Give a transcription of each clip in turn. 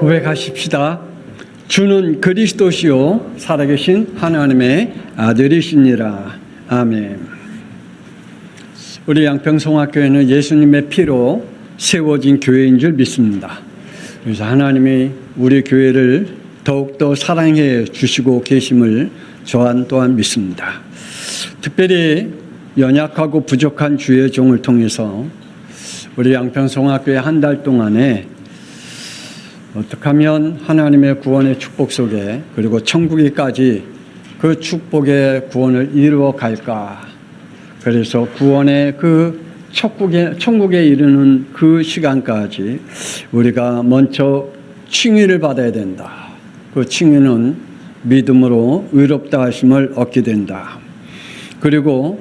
고백하십시다. 주는 그리스도시요 살아계신 하나님의 아들이시니라. 아멘. 우리 양평송학교에는 예수님의 피로 세워진 교회인 줄 믿습니다. 그래서 하나님이 우리 교회를 더욱더 사랑해 주시고 계심을 또한 믿습니다. 특별히 연약하고 부족한 주의 종을 통해서 우리 양평송학교의 한 달 동안에 어떻게 하면 하나님의 구원의 축복 속에 그리고 천국에까지 그 축복의 구원을 이루어 갈까. 그래서 구원의 그 천국에 이르는 그 시간까지 우리가 먼저 칭의를 받아야 된다. 그 칭의는 믿음으로 의롭다 하심을 얻게 된다. 그리고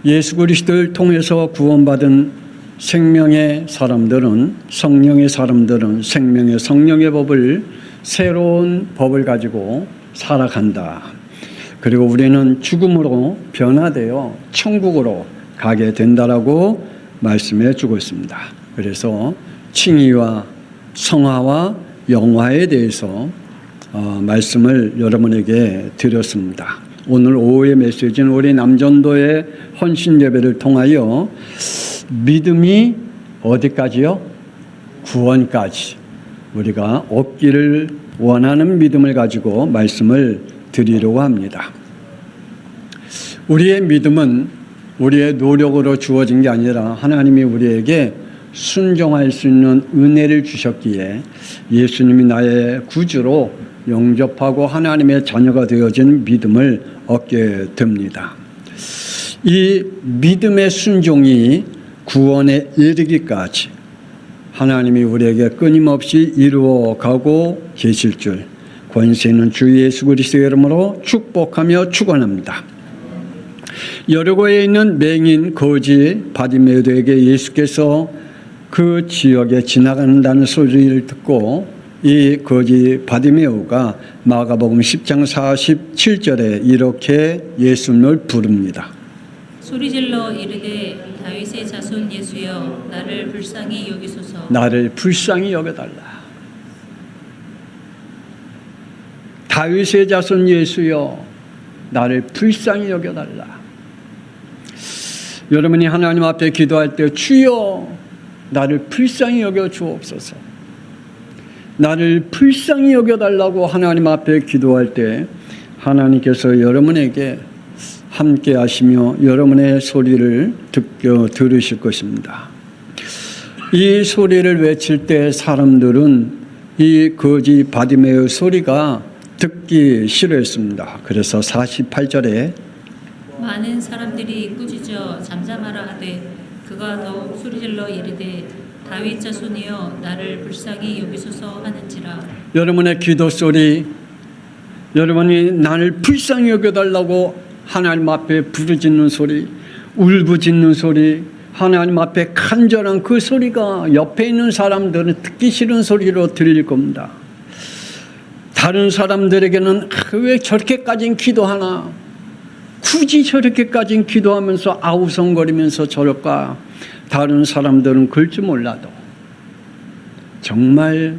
예수 그리스도를 통해서 구원받은 생명의 사람들은 성령의 생명의 법을 새로운 법을 가지고 살아간다. 그리고 우리는 죽음으로 변화되어 천국으로 가게 된다라고 말씀해 주고 있습니다. 그래서 칭의와 성화와 영화에 대해서 말씀을 여러분에게 드렸습니다. 오늘 오후의 메시지는 우리 남전도의 헌신 예배를 통하여 믿음이 어디까지요? 구원까지 우리가 얻기를 원하는 믿음을 가지고 말씀을 드리려고 합니다. 우리의 믿음은 우리의 노력으로 주어진 게 아니라 하나님이 우리에게 순종할 수 있는 은혜를 주셨기에 예수님이 나의 구주로 영접하고 하나님의 자녀가 되어진 믿음을 얻게 됩니다. 이 믿음의 순종이 구원에 이르기까지 하나님이 우리에게 끊임없이 이루어가고 계실 줄 권세 있는 주 예수 그리스도의 이름으로 축복하며 축원합니다. 여리고에 있는 맹인 거지 바디메오에게 예수께서 그 지역에 지나간다는 소리를 듣고 이 거지 바디메오가 마가복음 10장 47절에 이렇게 예수님을 부릅니다. 소리질러 이르되 다윗의 자손 예수여 나를 불쌍히 여기소서. 나를 불쌍히 여겨달라. 다윗의 자손 예수여 나를 불쌍히 여겨달라. 여러분이 하나님 앞에 기도할 때 주여 나를 불쌍히 여겨 주옵소서. 나를 불쌍히 여겨달라고 하나님 앞에 기도할 때 하나님께서 여러분에게 함께 하시며 여러분의 소리를 들으실 것입니다. 이 소리를 외칠 때 사람들은 이 거지 바디메오 소리가 듣기 싫어했습니다. 그래서 48절에 많은 사람들이 꾸짖어 잠잠하라 하되 그가 더욱 소리질러 이르되 다윗 자손이여 나를 불쌍히 여기소서 하는지라. 여러분의 기도 소리, 여러분이 나를 불쌍히 여겨달라고 하나님 앞에 부르짖는 소리, 울부짖는 소리, 하나님 앞에 간절한 그 소리가 옆에 있는 사람들은 듣기 싫은 소리로 들릴 겁니다. 다른 사람들에게는 왜 저렇게까지는 기도하나? 굳이 저렇게까지는 기도하면서 아우성거리면서 저럴까? 다른 사람들은 그럴 줄 몰라도 정말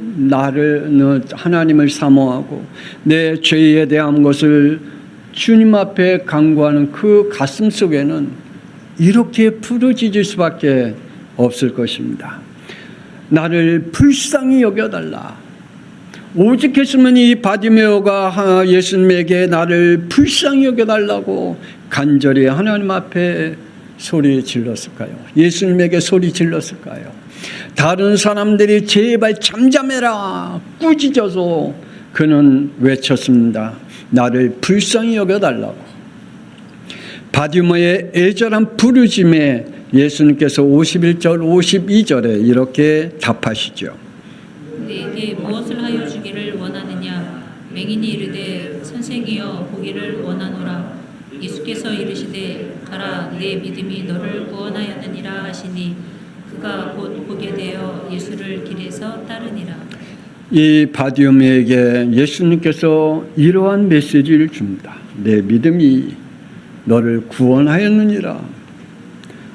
하나님을 사모하고 내 죄에 대한 것을 주님 앞에 간구하는 그 가슴 속에는 이렇게 부르짖을 수밖에 없을 것입니다. 나를 불쌍히 여겨달라. 오직 했으면 이 바디메오가 예수님에게 나를 불쌍히 여겨달라고 간절히 하나님 앞에 소리 질렀을까요? 예수님에게 소리 질렀을까요? 다른 사람들이 제발 잠잠해라 꾸짖어서 그는 외쳤습니다. 나를 불쌍히 여겨달라고. 바디메오의 애절한 부르짖에 예수님께서 51절 52절에 이렇게 답하시죠. 내게 무엇을 하여 주기를 원하느냐? 맹인이 이르되 선생이여 보기를 원하노라. 예수께서 이르시되 가라 내 믿음이 너를 구원하였느니라 하시니 그가 곧 보게 되어 예수를 길에서 따르니라. 이 바디메오에게 예수님께서 이러한 메시지를 줍니다. 내 믿음이 너를 구원하였느니라.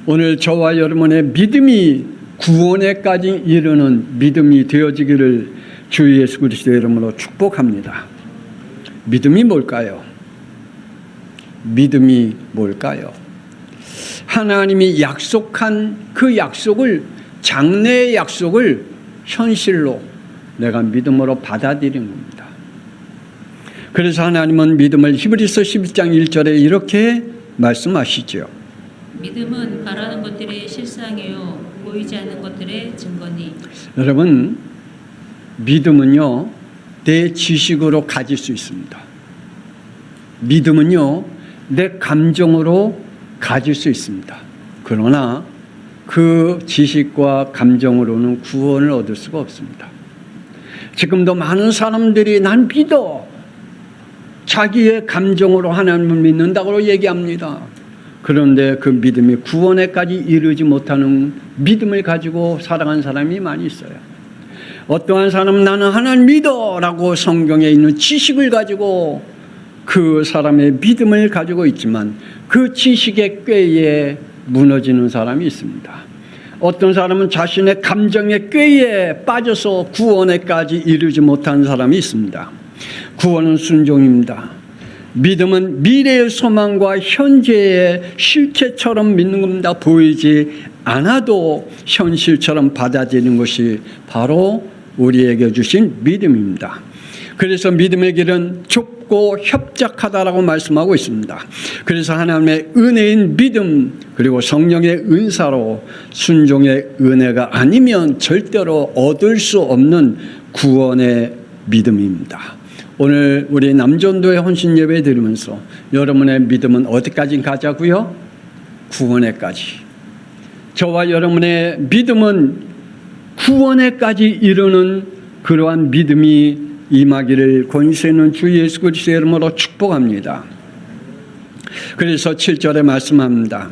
오늘 저와 여러분의 믿음이 구원에까지 이르는 믿음이 되어지기를 주 예수 그리스도의 이름으로 축복합니다. 믿음이 뭘까요? 믿음이 뭘까요? 하나님이 약속한 그 약속을, 장래의 약속을 현실로 내가 믿음으로 받아들이는 겁니다. 그래서 하나님은 믿음을 히브리서 11장 1절에 이렇게 말씀하시죠. 믿음은 바라는 것들의 실상이요 보이지 않는 것들의 증거니. 여러분, 믿음은요, 내 지식으로 가질 수 있습니다. 믿음은요, 내 감정으로 가질 수 있습니다. 그러나 그 지식과 감정으로는 구원을 얻을 수가 없습니다. 지금도 많은 사람들이 난 믿어, 자기의 감정으로 하나님을 믿는다고 얘기합니다. 그런데 그 믿음이 구원에까지 이르지 못하는 믿음을 가지고 살아간 사람이 많이 있어요. 어떠한 사람은 나는 하나님 믿어 라고 성경에 있는 지식을 가지고 그 사람의 믿음을 가지고 있지만 그 지식의 꾀에 무너지는 사람이 있습니다. 어떤 사람은 자신의 감정의 꾀에 빠져서 구원에까지 이르지 못한 사람이 있습니다. 구원은 순종입니다. 믿음은 미래의 소망과 현재의 실체처럼 믿는 겁니다. 보이지 않아도 현실처럼 받아들이는 것이 바로 우리에게 주신 믿음입니다. 그래서 믿음의 길은 좁고 협착하다라고 말씀하고 있습니다. 그래서 하나님의 은혜인 믿음 그리고 성령의 은사로 순종의 은혜가 아니면 절대로 얻을 수 없는 구원의 믿음입니다. 오늘 우리 남전도의 헌신 예배 드리면서 여러분의 믿음은 어디까지 가자고요? 구원에까지. 저와 여러분의 믿음은 구원에까지 이르는 그러한 믿음이 임하기를 권세 있는 주 예수 그리스도의 이름으로 축복합니다. 그래서 7절에 말씀합니다.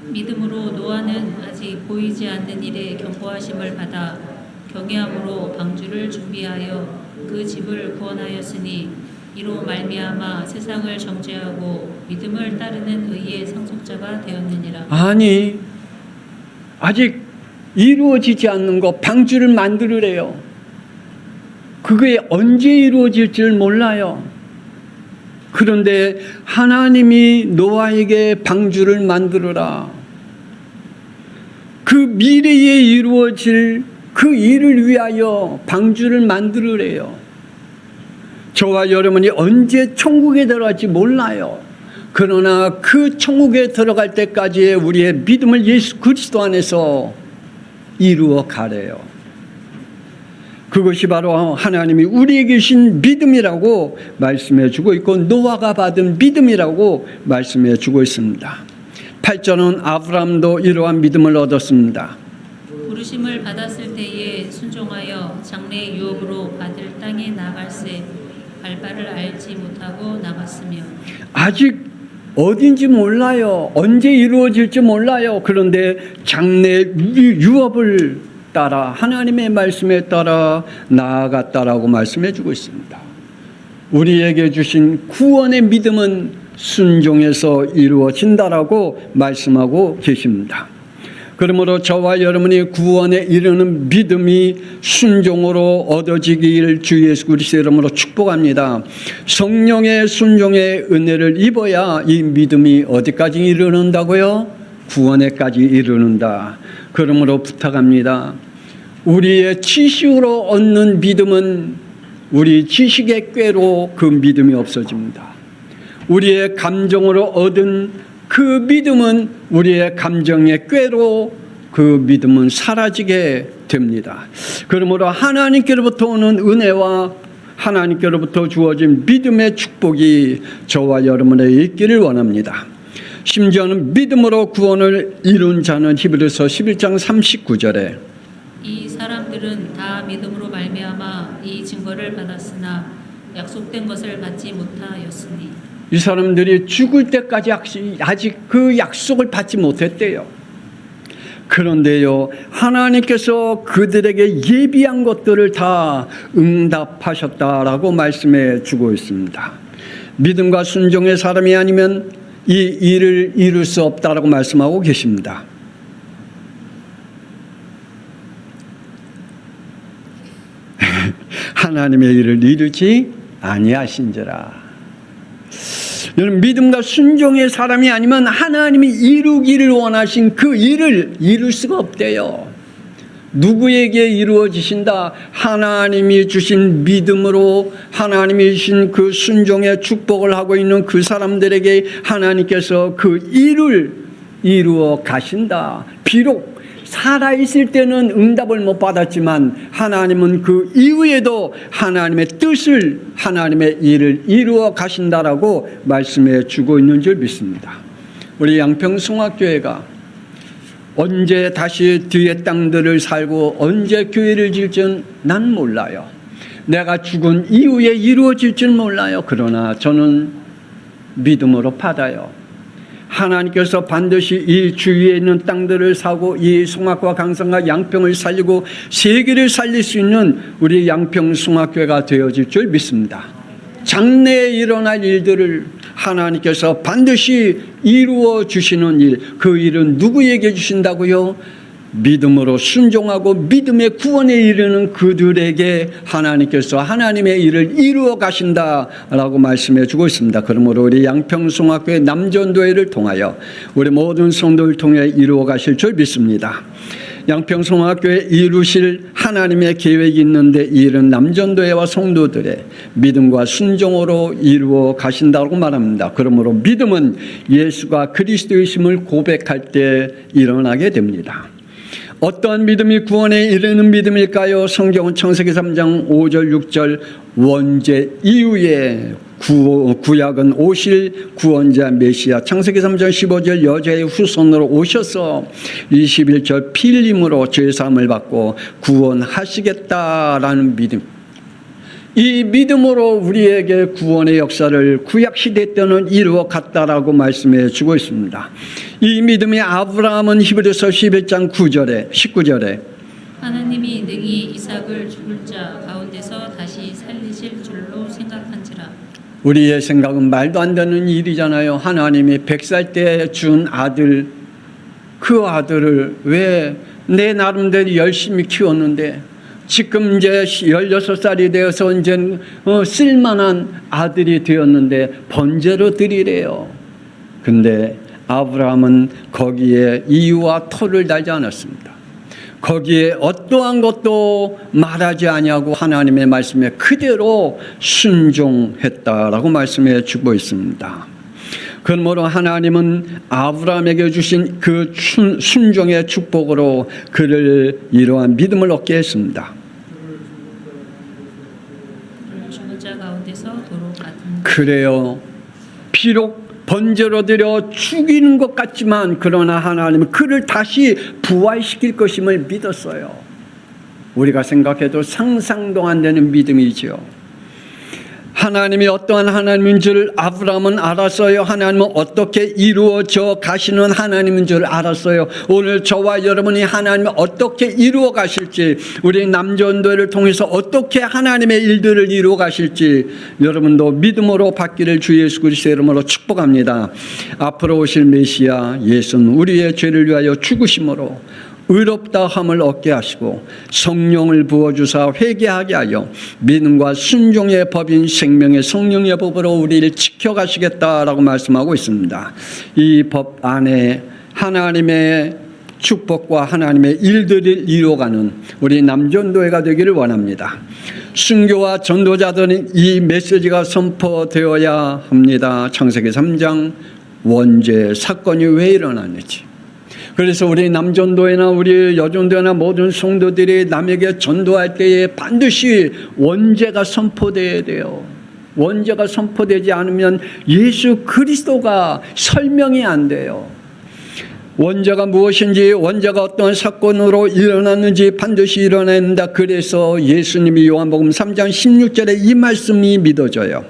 믿음으로 노아는 아직 보이지 않는 일에 경고하심을 받아 경외함으로 방주를 준비하여 그 집을 구원하였으니 이로 말미암아 세상을 정죄하고 믿음을 따르는 의의 상속자가 되었느니라. 아니, 아직 이루어지지 않는 거 방주를 만들으래요. 그게 언제 이루어질지를 몰라요. 그런데 하나님이 노아에게 방주를 만들어라. 그 미래에 이루어질 그 일을 위하여 방주를 만들으래요. 저와 여러분이 언제 천국에 들어갈지 몰라요. 그러나 그 천국에 들어갈 때까지의 우리의 믿음을 예수 그리스도 안에서 이루어 가래요. 그것이 바로 하나님이 우리에게 주신 믿음이라고 말씀해 주고 있고 노아가 받은 믿음이라고 말씀해 주고 있습니다. 8절은 아브라함도 이러한 믿음을 얻었습니다. 부르심을 받았을 때에 순종하여 장래 유업으로 받을 땅에 나갈새 발발을 알지 못하고 나갔으며. 아직 어딘지 몰라요. 언제 이루어질지 몰라요. 그런데 장래 유업을 따라 하나님의 말씀에 따라 나아갔다라고 말씀해 주고 있습니다. 우리에게 주신 구원의 믿음은 순종해서 이루어진다라고 말씀하고 계십니다. 그러므로 저와 여러분이 구원에 이르는 믿음이 순종으로 얻어지기를 주 예수 그리스도의 이름으로 축복합니다. 성령의 순종의 은혜를 입어야 이 믿음이 어디까지 이르는다고요? 구원에까지 이르는다. 그러므로 부탁합니다. 우리의 지식으로 얻는 믿음은 우리 지식의 꾀로 그 믿음이 없어집니다. 우리의 감정으로 얻은 그 믿음은 우리의 감정의 꾀로 그 믿음은 사라지게 됩니다. 그러므로 하나님께로부터 오는 은혜와 하나님께로부터 주어진 믿음의 축복이 저와 여러분의 있기를 원합니다. 심지어는 믿음으로 구원을 이룬 자는 히브리서 11장 39절에 이 사람들은 다 믿음으로 말미암아 이 증거를 받았으나 약속된 것을 받지 못하였으니. 이 사람들이 죽을 때까지 아직 그 약속을 받지 못했대요. 그런데요, 하나님께서 그들에게 예비한 것들을 다 응답하셨다라고 말씀해 주고 있습니다. 믿음과 순종의 사람이 아니면 이 일을 이룰 수 없다라고 말씀하고 계십니다. 하나님의 일을 이루지 아니하신지라. 여러분, 믿음과 순종의 사람이 아니면 하나님이 이루기를 원하신 그 일을 이룰 수가 없대요. 누구에게 이루어지신다? 하나님이 주신 믿음으로 하나님이 주신 그 순종의 축복을 하고 있는 그 사람들에게 하나님께서 그 일을 이루어 가신다. 비록 살아있을 때는 응답을 못 받았지만 하나님은 그 이후에도 하나님의 뜻을, 하나님의 일을 이루어 가신다라고 말씀해 주고 있는 줄 믿습니다. 우리 양평송학교회가 언제 다시 뒤의 땅들을 살고 언제 교회를 질지는 난 몰라요. 내가 죽은 이후에 이루어질 줄 몰라요. 그러나 저는 믿음으로 받아요. 하나님께서 반드시 이 주위에 있는 땅들을 사고 이 송악과 강성과 양평을 살리고 세계를 살릴 수 있는 우리 양평송학교가 되어질 줄 믿습니다. 장래에 일어날 일들을 하나님께서 반드시 이루어 주시는 일, 그 일은 누구에게 주신다고요? 믿음으로 순종하고 믿음의 구원에 이르는 그들에게 하나님께서 하나님의 일을 이루어 가신다라고 말씀해 주고 있습니다. 그러므로 우리 양평송학교의 남전도회를 통하여 우리 모든 성도를 통해 이루어 가실 줄 믿습니다. 양평송학교에 이루실 하나님의 계획이 있는데 이 일은 남전도회와 성도들의 믿음과 순종으로 이루어 가신다고 말합니다. 그러므로 믿음은 예수가 그리스도이심을 고백할 때 일어나게 됩니다. 어떠한 믿음이 구원에 이르는 믿음일까요? 성경은 창세기 3장 5절 6절 원죄 이후에 구약은 오실 구원자 메시아, 창세기 3장 15절 여자의 후손으로 오셔서 21절 피 흘림으로 죄사함을 받고 구원하시겠다라는 믿음, 이 믿음으로 우리에게 구원의 역사를 구약시대 때는 이루어 갔다라고 말씀해 주고 있습니다. 이 믿음의 아브라함은 히브리서 11장 19절에 하나님이 능히 이삭을 죽을 자 가운데서 다시 살리실 줄로 생각한지라. 우리의 생각은 말도 안 되는 일이잖아요. 하나님이 100살 때 준 아들, 그 아들을 왜 내 나름대로 열심히 키웠는데 지금 이제 16살이 되어서 이제 쓸만한 아들이 되었는데 번제로 드리래요. 근데 아브라함은 거기에 이유와 토를 달지 않았습니다. 거기에 어떠한 것도 말하지 아니하고 하나님의 말씀에 그대로 순종했다라고 말씀해 주고 있습니다. 그러므로 하나님은 아브라함에게 주신 그 순종의 축복으로 그를 이러한 믿음을 얻게 했습니다. 죽은 자 가운데서 도로 같은. 그래요. 비록 번제로 드려 죽이는 것 같지만 그러나 하나님은 그를 다시 부활시킬 것임을 믿었어요. 우리가 생각해도 상상도 안 되는 믿음이죠. 하나님이 어떠한 하나님인 줄 아브라함은 알았어요. 하나님은 어떻게 이루어져 가시는 하나님인 줄 알았어요. 오늘 저와 여러분이 하나님을 어떻게 이루어 가실지, 우리 남전도회를 통해서 어떻게 하나님의 일들을 이루어 가실지 여러분도 믿음으로 받기를 주 예수 그리스도의 이름으로 축복합니다. 앞으로 오실 메시아 예수는 우리의 죄를 위하여 죽으심으로 의롭다 함을 얻게 하시고 성령을 부어주사 회개하게 하여 믿음과 순종의 법인 생명의 성령의 법으로 우리를 지켜가시겠다라고 말씀하고 있습니다. 이 법 안에 하나님의 축복과 하나님의 일들을 이루어가는 우리 남전도회가 되기를 원합니다. 순교와 전도자들은 이 메시지가 선포되어야 합니다. 창세기 3장 원죄 사건이 왜 일어났는지, 그래서 우리 남전도회나 우리 여전도회나 모든 성도들이 남에게 전도할 때에 반드시 원죄가 선포되어야 돼요. 원죄가 선포되지 않으면 예수 그리스도가 설명이 안 돼요. 원죄가 무엇인지, 원죄가 어떤 사건으로 일어났는지 반드시 일어나야 된다. 그래서 예수님이 요한복음 3장 16절에 이 말씀이 믿어져요.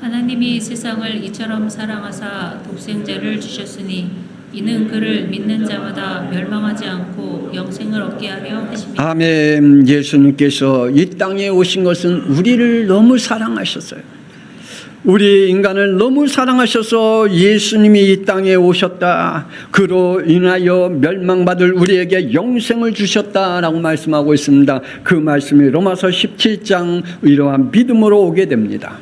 하나님이 세상을 이처럼 사랑하사 독생자를 주셨으니 이는 그를 믿는 자마다 멸망하지 않고 영생을 얻게 하려 하십니다. 아멘. 예수님께서 이 땅에 오신 것은 우리를 너무 사랑하셨어요. 우리 인간을 너무 사랑하셔서 예수님이 이 땅에 오셨다. 그로 인하여 멸망받을 우리에게 영생을 주셨다라고 말씀하고 있습니다. 그 말씀이 로마서 17장 이러한 믿음으로 오게 됩니다.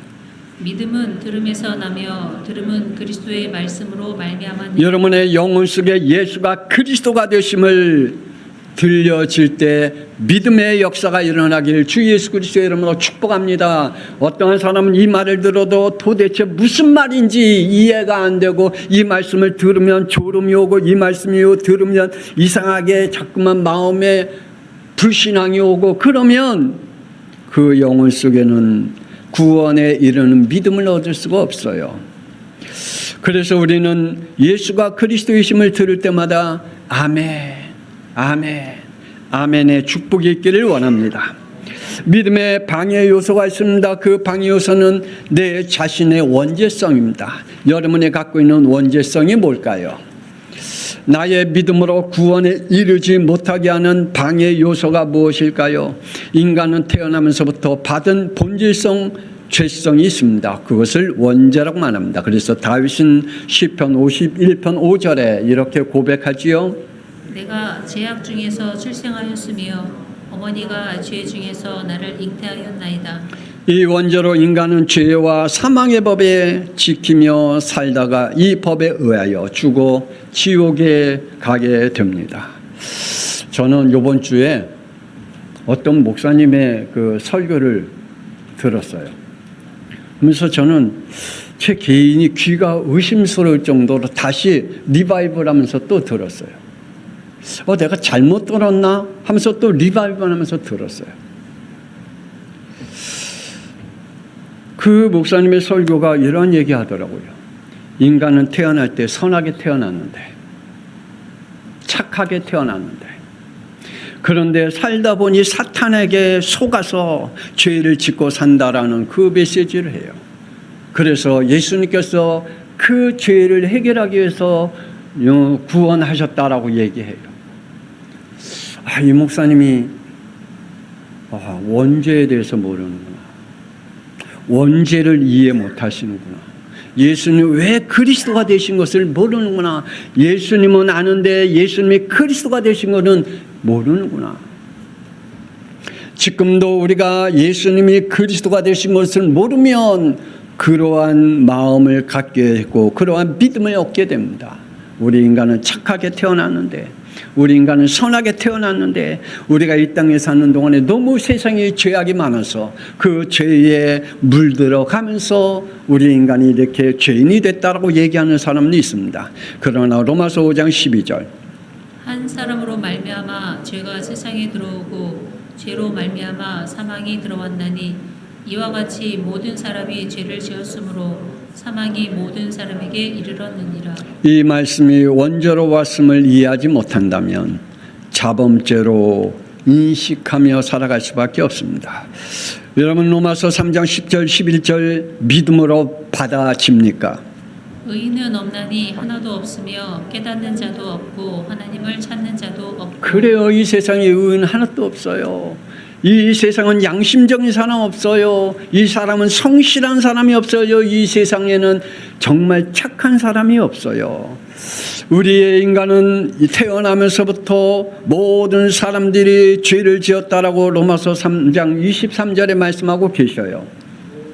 믿음은 들음에서 나며 들음은 그리스도의 말씀으로 말미암았느니라. 여러분의 영혼 속에 예수가 그리스도가 되심을 들려질 때 믿음의 역사가 일어나길 주 예수 그리스도의 이름으로 축복합니다. 어떠한 사람은 이 말을 들어도 도대체 무슨 말인지 이해가 안 되고 이 말씀을 들으면 졸음이 오고 이 말씀이 들으면 이상하게 자꾸만 마음에 불신앙이 오고 그러면 그 영혼 속에는 구원에 이르는 믿음을 얻을 수가 없어요. 그래서 우리는 예수가 그리스도이심을 들을 때마다 아멘, 아멘, 아멘의 축복이 있기를 원합니다. 믿음의 방해 요소가 있습니다. 그 방해 요소는 내 자신의 원죄성입니다. 여러분이 갖고 있는 원죄성이 뭘까요? 나의 믿음으로 구원에 이르지 못하게 하는 방해 요소가 무엇일까요? 인간은 태어나면서부터 받은 본질성 죄성이 있습니다. 그것을 원죄라고 말합니다. 그래서 다윗은 시편 51편 5절에 이렇게 고백하지요. 내가 죄악 중에서 출생하였으며 어머니가 죄 중에서 나를 잉태하였나이다. 이 원죄로 인간은 죄와 사망의 법에 지키며 살다가 이 법에 의하여 죽어 지옥에 가게 됩니다. 저는 이번 주에 어떤 목사님의 그 설교를 들었어요. 그래서 저는 제 개인이 귀가 의심스러울 정도로 다시 리바이벌 하면서 또 들었어요. 내가 잘못 들었나 하면서 또 리바이벌 하면서 들었어요. 그 목사님의 설교가 이런 얘기 하더라고요. 인간은 태어날 때 선하게 태어났는데, 착하게 태어났는데, 그런데 살다 보니 사탄에게 속아서 죄를 짓고 산다라는 그 메시지를 해요. 그래서 예수님께서 그 죄를 해결하기 위해서 구원하셨다라고 얘기해요. 이 목사님이 원죄에 대해서 모르는구나. 원죄를 이해 못하시는구나. 예수님 왜 그리스도가 되신 것을 모르는구나. 예수님은 아는데 예수님이 그리스도가 되신 것은 모르는구나. 지금도 우리가 예수님이 그리스도가 되신 것을 모르면 그러한 마음을 갖게 되고 그러한 믿음을 얻게 됩니다. 우리 인간은 착하게 태어났는데, 우리 인간은 선하게 태어났는데, 우리가 이 땅에 사는 동안에 너무 세상에 죄악이 많아서 그 죄에 물들어 가면서 우리 인간이 이렇게 죄인이 됐다라고 얘기하는 사람도 있습니다. 그러나 로마서 5장 12절 한 사람으로 말미암아 죄가 세상에 들어오고 죄로 말미암아 사망이 들어왔나니 이와 같이 모든 사람이 죄를 지었으므로 사망이 모든 사람에게 이르렀느니라. 이 말씀이 원죄로 왔음을 이해하지 못한다면 자범죄로 인식하며 살아갈 수밖에 없습니다. 여러분 로마서 3장 10절 11절 믿음으로 받아집니까? 의인은 없나니 하나도 없으며 깨닫는 자도 없고 하나님을 찾는 자도 없고. 그래요. 이 세상에 의인 하나도 없어요. 이 세상은 양심적인 사람 없어요. 이 사람은 성실한 사람이 없어요. 이 세상에는 정말 착한 사람이 없어요. 우리의 인간은 태어나면서부터 모든 사람들이 죄를 지었다라고 로마서 3장 23절에 말씀하고 계셔요.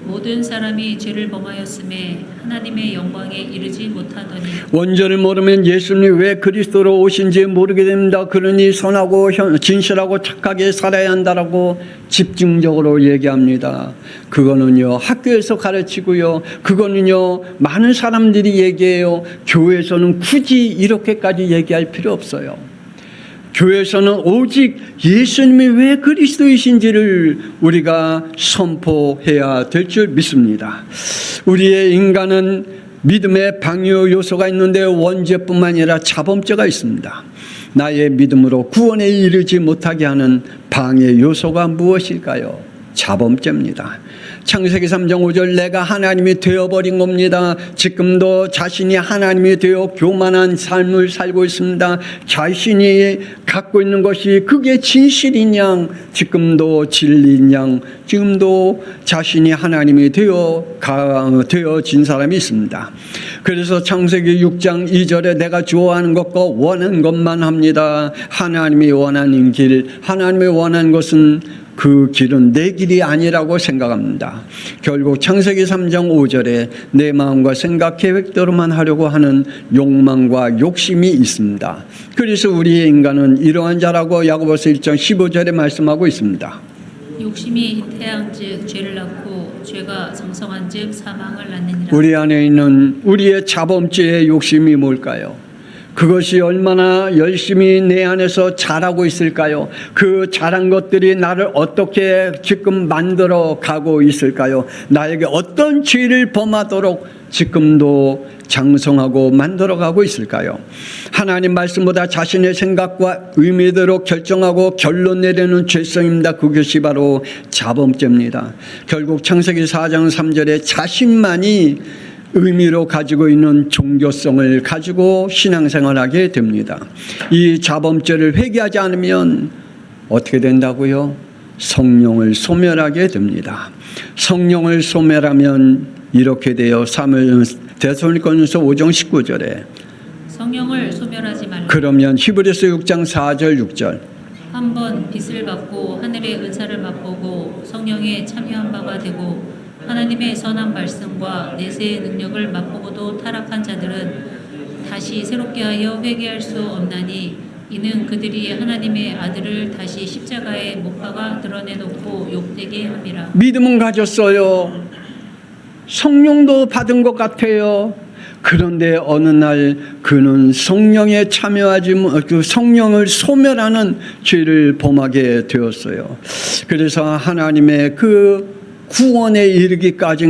모든 사람이 죄를 범하였음에 하나님의 영광에 이르지 못하더니. 원죄를 모르면 예수님이 왜 그리스도로 오신지 모르게 됩니다. 그러니 선하고 진실하고 착하게 살아야 한다라고 집중적으로 얘기합니다. 그거는요 학교에서 가르치고요, 그거는요 많은 사람들이 얘기해요. 교회에서는 굳이 이렇게까지 얘기할 필요 없어요. 교회에서는 오직 예수님이 왜 그리스도이신지를 우리가 선포해야 될 줄 믿습니다. 우리의 인간은 믿음의 방요 요소가 있는데 원죄뿐만 아니라 자범죄가 있습니다. 나의 믿음으로 구원에 이르지 못하게 하는 방해 요소가 무엇일까요? 자범죄입니다. 창세기 3장 5절 내가 하나님이 되어버린 겁니다. 지금도 자신이 하나님이 되어 교만한 삶을 살고 있습니다. 자신이 갖고 있는 것이 그게 진실이냐, 지금도 진리냐, 지금도 자신이 하나님이 되어진 사람이 있습니다. 그래서 창세기 6장 2절에 내가 좋아하는 것과 원하는 것만 합니다. 하나님이 원하는 길, 하나님이 원하는 것은 그 길은 내 길이 아니라고 생각합니다. 결국 창세기 3장 5절에 내 마음과 생각 계획대로만 하려고 하는 욕망과 욕심이 있습니다. 그래서 우리의 인간은 이러한 자라고 야고보서 1장 15절에 말씀하고 있습니다. 욕심이 태양즉 죄를 낳고 죄가 성성한즉 사망을 낳느니라. 우리 안에 있는 우리의 자범죄의 욕심이 뭘까요? 그것이 얼마나 열심히 내 안에서 자라고 있을까요? 그 자란 것들이 나를 어떻게 지금 만들어 가고 있을까요? 나에게 어떤 죄를 범하도록 지금도 장성하고 만들어가고 있을까요? 하나님 말씀보다 자신의 생각과 의미대로 결정하고 결론 내리는 죄성입니다. 그것이 바로 자범죄입니다. 결국 창세기 4장 3절에 자신만이 의미로 가지고 있는 종교성을 가지고 신앙생활하게 됩니다. 이 자범죄를 회개하지 않으면 어떻게 된다고요? 성령을 소멸하게 됩니다. 성령을 소멸하면 이렇게 돼요. 데살로니가전서 5장 19절에 성령을 소멸하지 말라. 그러면 히브리서 6장 4절 6절 한번 빛을 받고 하늘의 은사를 맛보고 성령에 참여한 바가 되고 하나님의 선한 말씀과 내세의 능력을 맛보고도 타락한 자들은 다시 새롭게 하여 회개할 수 없나니 이는 그들이 하나님의 아들을 다시 십자가에 못 박아 드러내놓고 욕되게 함이라. 믿음은 가졌어요. 성령도 받은 것 같아요. 그런데 어느 날 그는 성령에 참여하지 그 성령을 소멸하는 죄를 범하게 되었어요. 그래서 하나님의 그 구원에 이르기까지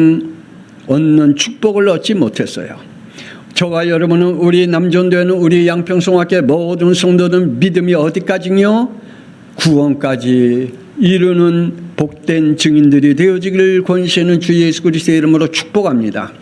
얻는 축복을 얻지 못했어요. 저와 여러분은 우리 남전도에는 우리 양평송학교 모든 성도들은 믿음이 어디까지요? 구원까지 이르는 복된 증인들이 되어지기를 권세는 주 예수 그리스도의 이름으로 축복합니다.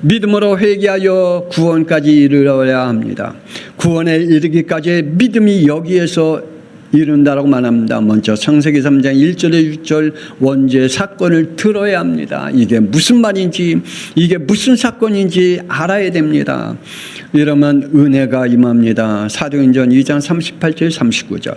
믿음으로 회개하여 구원까지 이르러야 합니다. 구원에 이르기까지 믿음이 여기에서 이른다라고 말합니다. 먼저 창세기 3장 1절에 6절 원죄 사건을 들어야 합니다. 이게 무슨 말인지, 이게 무슨 사건인지 알아야 됩니다. 이러면 은혜가 임합니다. 사도행전 2장 38절 39절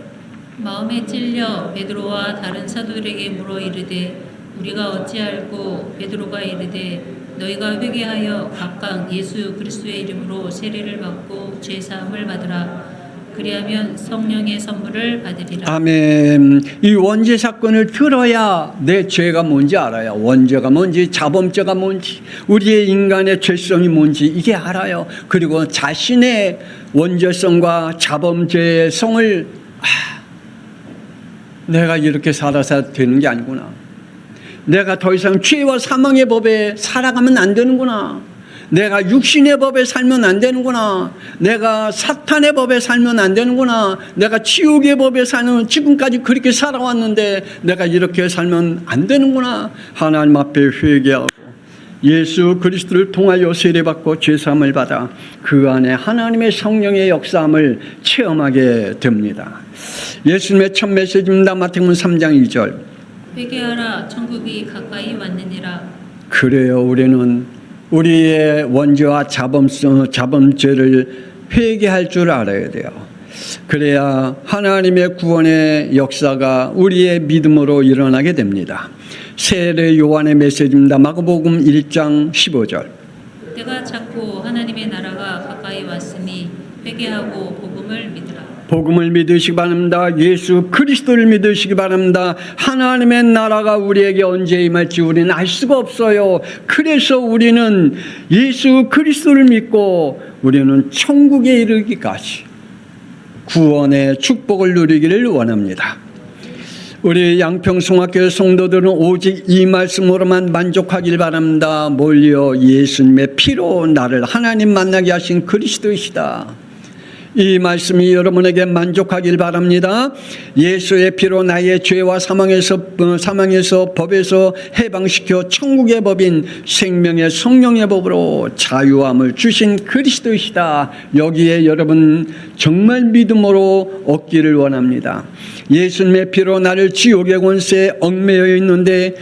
마음에 찔려 베드로와 다른 사도들에게 물어 이르되 우리가 어찌할꼬? 베드로가 이르되 너희가 회개하여 각각 예수 그리스도의 이름으로 세례를 받고 죄 사함을 받으라. 그리하면 성령의 선물을 받으리라. 아멘. 이 원죄 사건을 들어야 내 죄가 뭔지 알아요. 원죄가 뭔지, 자범죄가 뭔지, 우리의 인간의 죄성이 뭔지 이게 알아요. 그리고 자신의 원죄성과 자범죄의 성을 내가 이렇게 살아서 되는 게 아니구나. 내가 더 이상 죄와 사망의 법에 살아가면 안 되는구나. 내가 육신의 법에 살면 안 되는구나. 내가 사탄의 법에 살면 안 되는구나. 내가 지옥의 법에 사는 지금까지 그렇게 살아왔는데 내가 이렇게 살면 안 되는구나. 하나님 앞에 회개하고 예수 그리스도를 통하여 세례받고 죄사함을 받아 그 안에 하나님의 성령의 역사함을 체험하게 됩니다. 예수님의 첫 메시지입니다. 마태복음 3장 2절 회개하라 천국이 가까이 왔느니라. 그래요. 우리는 우리의 원죄와 자범죄를 회개할 줄 알아야 돼요. 그래야 하나님의 구원의 역사가 우리의 믿음으로 일어나게 됩니다. 세례 요한의 메시지입니다. 마가복음 1장 15절 때가 찼고 하나님의 나라가 가까이 왔으니 회개하고 복음을 믿으라. 복음을 믿으시기 바랍니다. 예수 그리스도를 믿으시기 바랍니다. 하나님의 나라가 우리에게 언제 임할지 우리는 알 수가 없어요. 그래서 우리는 예수 그리스도를 믿고 우리는 천국에 이르기까지 구원의 축복을 누리기를 원합니다. 우리 양평송학교 성도들은 오직 이 말씀으로만 만족하길 바랍니다. 뭘요? 예수님의 피로 나를 하나님 만나게 하신 그리스도이시다. 이 말씀이 여러분에게 만족하길 바랍니다. 예수의 피로 나의 죄와 사망에서 법에서 해방시켜 천국의 법인 생명의 성령의 법으로 자유함을 주신 그리스도이시다. 여기에 여러분 정말 믿음으로 얻기를 원합니다. 예수님의 피로 나를 지옥의 권세에 얽매여 있는데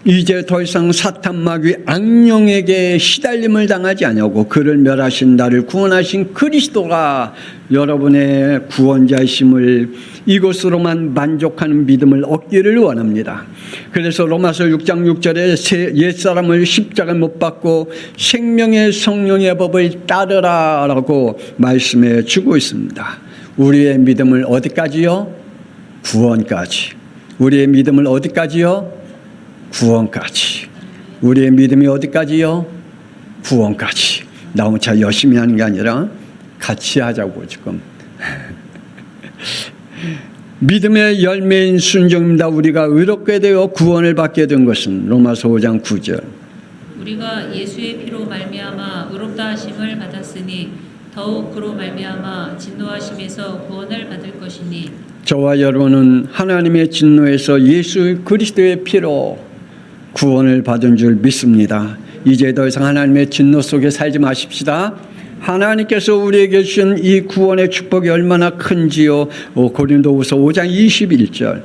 이제 더 이상 사탄 마귀 악령에게 시달림을 당하지 아니하고 그를 멸하신 나를 구원하신 그리스도가 여러분의 구원자이심을 이것으로만 만족하는 믿음을 얻기를 원합니다. 그래서 로마서 6장 6절에 옛사람을 십자가에 못 박고 생명의 성령의 법을 따르라 라고 말씀해 주고 있습니다. 우리의 믿음을 어디까지요? 구원까지. 우리의 믿음을 어디까지요? 구원까지. 우리의 믿음이 어디까지요? 구원까지. 나 혼자 열심히 하는 게 아니라 같이 하자고 지금. 믿음의 열매인 순종입니다. 우리가 의롭게 되어 구원을 받게 된 것은 로마서 5장 9절. 우리가 예수의 피로 말미암아 의롭다 하심을 받았으니 더욱 그로 말미암아 진노하심에서 구원을 받을 것이니. 저와 여러분은 하나님의 진노에서 예수 그리스도의 피로 구원을 받은 줄 믿습니다. 이제 더 이상 하나님의 진노 속에 살지 마십시다. 하나님께서 우리에게 주신 이 구원의 축복이 얼마나 큰지요. 고린도후서 5장 21절.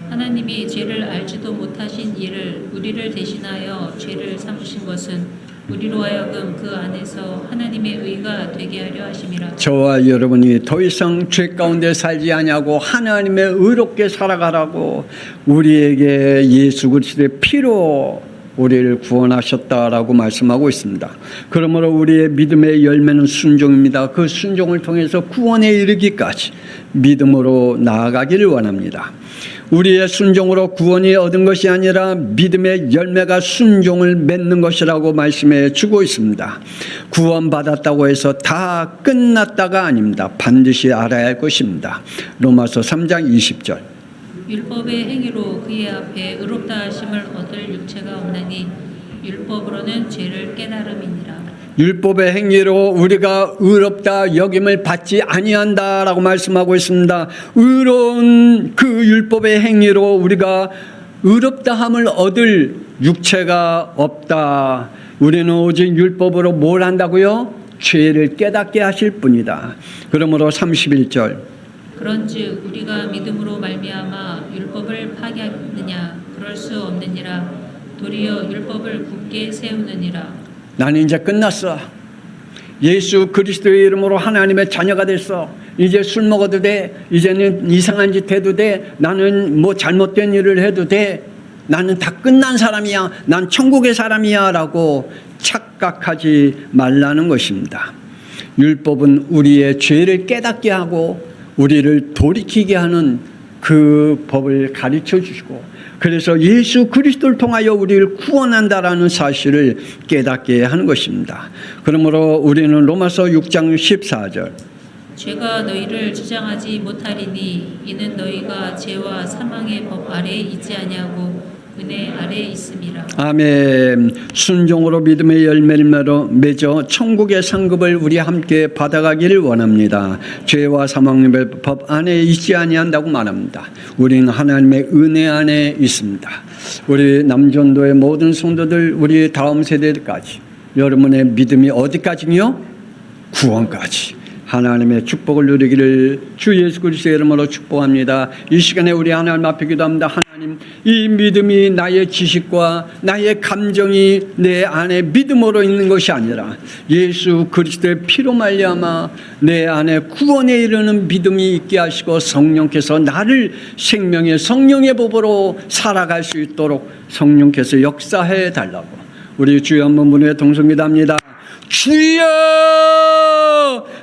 하나님이 죄를 알지도 못하신 이를 우리를 대신하여 죄를 삼으신 것은 우리로 하여금 그 안에서 하나님의 의가 되게 하려 하심이라. 저와 여러분이 더 이상 죄 가운데 살지 아니하고 하나님의 의롭게 살아가라고 우리에게 예수 그리스도의 피로 우리를 구원하셨다라고 말씀하고 있습니다. 그러므로 우리의 믿음의 열매는 순종입니다. 그 순종을 통해서 구원에 이르기까지 믿음으로 나아가기를 원합니다. 우리의 순종으로 구원이 얻은 것이 아니라 믿음의 열매가 순종을 맺는 것이라고 말씀해 주고 있습니다. 구원받았다고 해서 다 끝났다가 아닙니다. 반드시 알아야 할 것입니다. 로마서 3장 20절. 율법의 행위로 그의 앞에 의롭다 하심을 얻을 육체가 없나니 율법으로는 죄를 깨달음이니라. 율법의 행위로 우리가 의롭다 여김을 받지 아니한다라고 말씀하고 있습니다. 의로운 그 율법의 행위로 우리가 의롭다함을 얻을 육체가 없다. 우리는 오직 율법으로 뭘 한다고요? 죄를 깨닫게 하실 뿐이다. 그러므로 31절. 그런즉 우리가 믿음으로 말미암아 율법을 파괴하느냐? 그럴 수 없느니라. 도리어 율법을 굳게 세우느니라. 나는 이제 끝났어. 예수 그리스도의 이름으로 하나님의 자녀가 됐어. 이제 술 먹어도 돼. 이제는 이상한 짓 해도 돼. 나는 뭐 잘못된 일을 해도 돼. 나는 다 끝난 사람이야. 난 천국의 사람이야 라고 착각하지 말라는 것입니다. 율법은 우리의 죄를 깨닫게 하고 우리를 돌이키게 하는 그 법을 가르쳐 주시고 그래서 예수 그리스도를 통하여 우리를 구원한다라는 사실을 깨닫게 하는 것입니다. 그러므로 우리는 로마서 6장 14절. 죄가 너희를 주장하지 못하리니 이는 너희가 죄와 사망의 법 아래에 있지 아니하고 은혜 아래에 있음이라. 아멘. 순종으로 믿음의 열매를 맺어 천국의 상급을 우리 함께 받아가기를 원합니다. 죄와 사망의 법 안에 있지 아니한다고 말합니다. 우리는 하나님의 은혜 안에 있습니다. 우리 남전도의 모든 성도들, 우리 다음 세대까지 여러분의 믿음이 어디까지요? 구원까지. 하나님의 축복을 누리기를 주 예수 그리스도의 이름으로 축복합니다. 이 시간에 우리 하나님 앞에 기도합니다. 하나님, 이 믿음이 나의 지식과 나의 감정이 내 안에 믿음으로 있는 것이 아니라 예수 그리스도의 피로 말미암아 내 안에 구원에 이르는 믿음이 있게 하시고 성령께서 나를 생명의 성령의 법으로 살아갈 수 있도록 성령께서 역사해 달라고 우리 주여 한번 문에 동성기도합니다. 주여!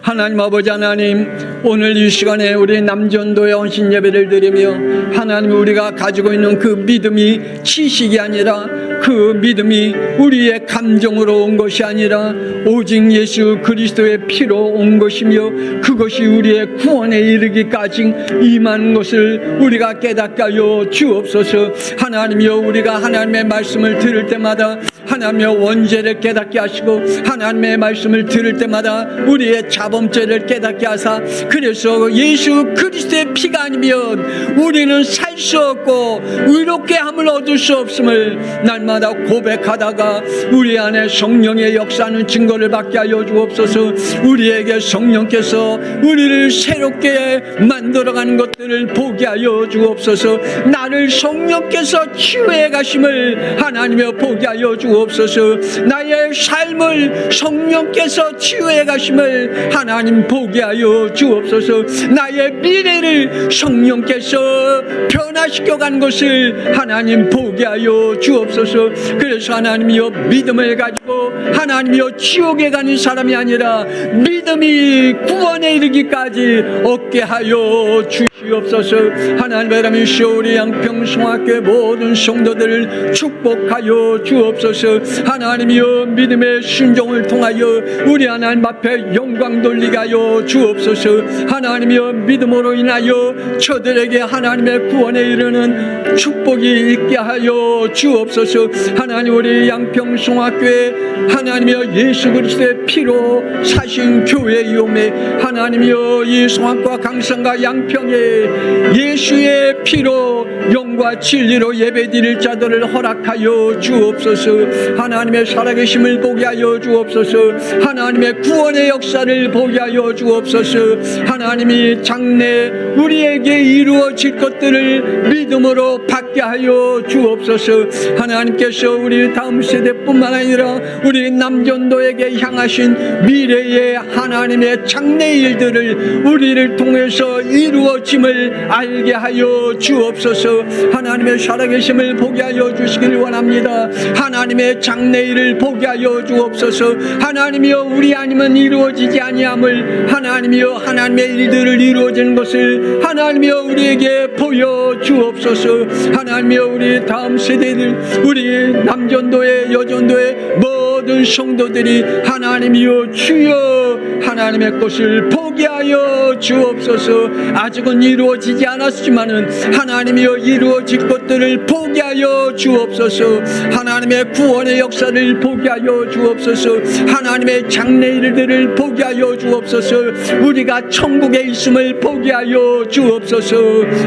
하나님 아버지 하나님, 오늘 이 시간에 우리 남전도의 헌신 예배를 드리며 하나님 우리가 가지고 있는 그 믿음이 지식이 아니라 그 믿음이 우리의 감정으로 온 것이 아니라 오직 예수 그리스도의 피로 온 것이며 그것이 우리의 구원에 이르기까지 임하는 것을 우리가 깨닫게 하여 주옵소서. 하나님이여, 우리가 하나님의 말씀을 들을 때마다 하나님의 원죄를 깨닫게 하시고 하나님 하나님의 말씀을 들을 때마다 우리의 자범죄를 깨닫게 하사 그래서 예수 그리스도의 피가 아니면 우리는 살 수 없고 의롭게 함을 얻을 수 없음을 날마다 고백하다가 우리 안에 성령의 역사하는 증거를 받게 하여 주옵소서. 우리에게 성령께서 우리를 새롭게 만들어가는 것들을 보게 하여 주옵소서. 나를 성령께서 치유해 가심을 하나님여 보게 하여 주옵소서. 나의 삶을 성령께서 치유해 가심을 하나님 보게 하여 주옵소서. 나의 미래를 성령께서 변화시켜간 것을 하나님 보게 하여 주옵소서. 그래서 하나님이여 믿음을 가지고 하나님이여 지옥에 가는 사람이 아니라 믿음이 구원에 이르기까지 얻게 하여 주시옵소서. 하나님의 이름이시여 우리 양평송학교의 모든 성도들을 축복하여 주옵소서. 하나님이여 믿음의 순종을 통하여 우리 하나님 앞에 영광 돌리게 하여 주옵소서. 하나님이여 믿음으로 인하여 저들에게 하나님의 구원에 이르는 축복이 있게 하여 주옵소서. 하나님 우리 양평송학교에 하나님이여 예수 그리스도의 피로 사신 교회이오매 하나님이여 이 송학과 강산과 양평에 예수의 피로 영과 진리로 예배드릴 자들을 허락하여 주옵소서. 하나님의 살아계심을 보게 하여 주옵소서. 하나님의 구원의 역사를 보게 하여 주옵소서. 하나님이 장래 우리에게 이루어질 것들을 믿음으로 받게 하여 주옵소서. 하나님께서 우리 다음 세대뿐만 아니라 우리 남전도에게 향하신 미래의 하나님의 장래 일들을 우리를 통해서 이루어짐을 알게 하여 주옵소서. 하나님의 살아계심을 보게 하여 주시길 원합니다. 하나님의 장래 일을 보게 하여 주옵소서. 하나님이여 우리 아니면 이루어지지 아니함을 하나님이여 하나님의 일들을 이루어지는 것을 하나님이여 우리에게 보여 주옵소서. 하나님이여 우리 다음 세대들 우리 남전도의 여전도의 모든 성도들이 하나님이여 주여 하나님의 것을 보게 하여 주옵소서. 아직은 이루어지지 않았지만은 하나님이여 이루어질 것들을 보게 하여 주옵소서. 하나님의 구원의 역사를 보게 하여 주옵소서. 하나님의 장래 일들을 보게 하여 주옵소서. 우리가 천국에 있음을 보게 하여 주옵소서.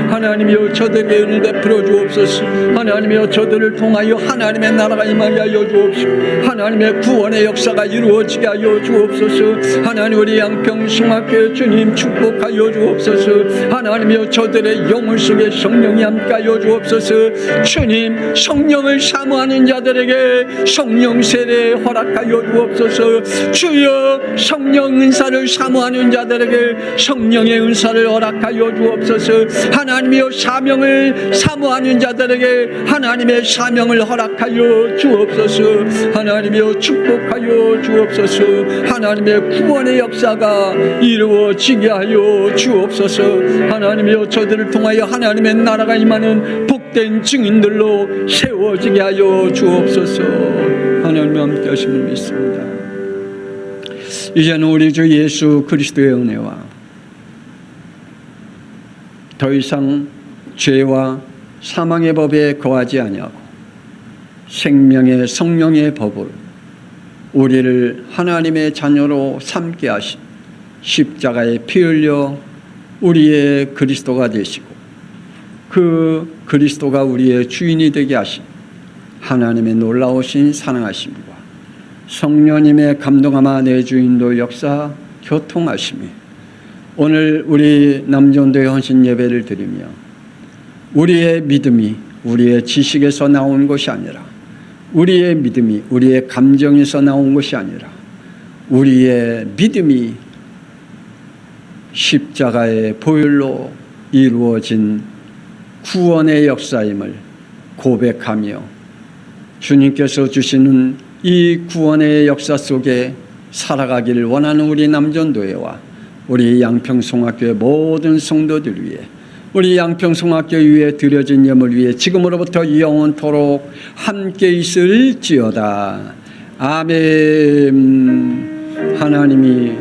하나님이여 저들에게 은혜 베풀어 주옵소서. 하나님이여 저들을 통하여 하나님의 나라가 임하게 하여 주옵소서. 하나님의 구원의 역사가 이루어지게 하여 주옵소서. 하나님 우리 양평송학교 주님 축복하여 주옵소서. 하나님이여 저들의 영혼 속에 성령이 함께 하여 주옵소서. 주님 성령을 사모하는 자들에게 성령 세례 허락하여 주옵소서. 주여 성령 은사를 사모하는 자들에게 성령의 은사를 허락하여 주옵소서. 하나님이여 사명을 사모하는 자들에게 하나님의 사명을 허락하여 주옵소서. 하나님이여 축복하여 주옵소서. 하나님의 구원의 역사가 이루어지게 하여 주옵소서. 하나님이여 저들을 통하여 하나님의 나라가 임하는 복된 증인들로 세워지게 하여 주옵소서. 하나님과 함께 하심을 믿습니다. 이제는 우리 주 예수 그리스도의 은혜와 더 이상 죄와 사망의 법에 거하지 아니하고 생명의 성령의 법을 우리를 하나님의 자녀로 삼게 하신 십자가에 피 흘려 우리의 그리스도가 되시고 그 그리스도가 우리의 주인이 되게 하신 하나님의 놀라우신 사랑하심과 성령님의 감동하마 내 주인도 역사 교통하심이 오늘 우리 남전도의 헌신 예배를 드리며 우리의 믿음이 우리의 지식에서 나온 것이 아니라 우리의 믿음이 우리의 감정에서 나온 것이 아니라 우리의 믿음이 십자가의 보혈로 이루어진 구원의 역사임을 고백하며 주님께서 주시는 이 구원의 역사 속에 살아가기를 원하는 우리 남전도회와 우리 양평송학교의 모든 성도들 위해 우리 양평송학교 위에 드려진 예물 위에 지금으로부터 영원토록 함께 있을지어다. 아멘. 하나님이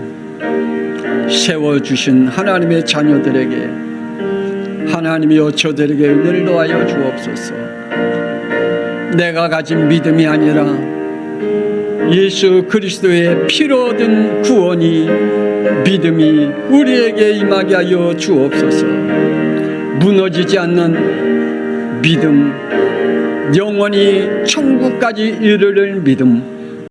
세워주신 하나님의 자녀들에게 하나님이여 저들에게 은혜를 더하여 주옵소서. 내가 가진 믿음이 아니라 예수 그리스도의 피로 얻은 구원이 믿음이 우리에게 임하게 하여 주옵소서. 무너지지 않는 믿음, 영원히 천국까지 이르를 믿음,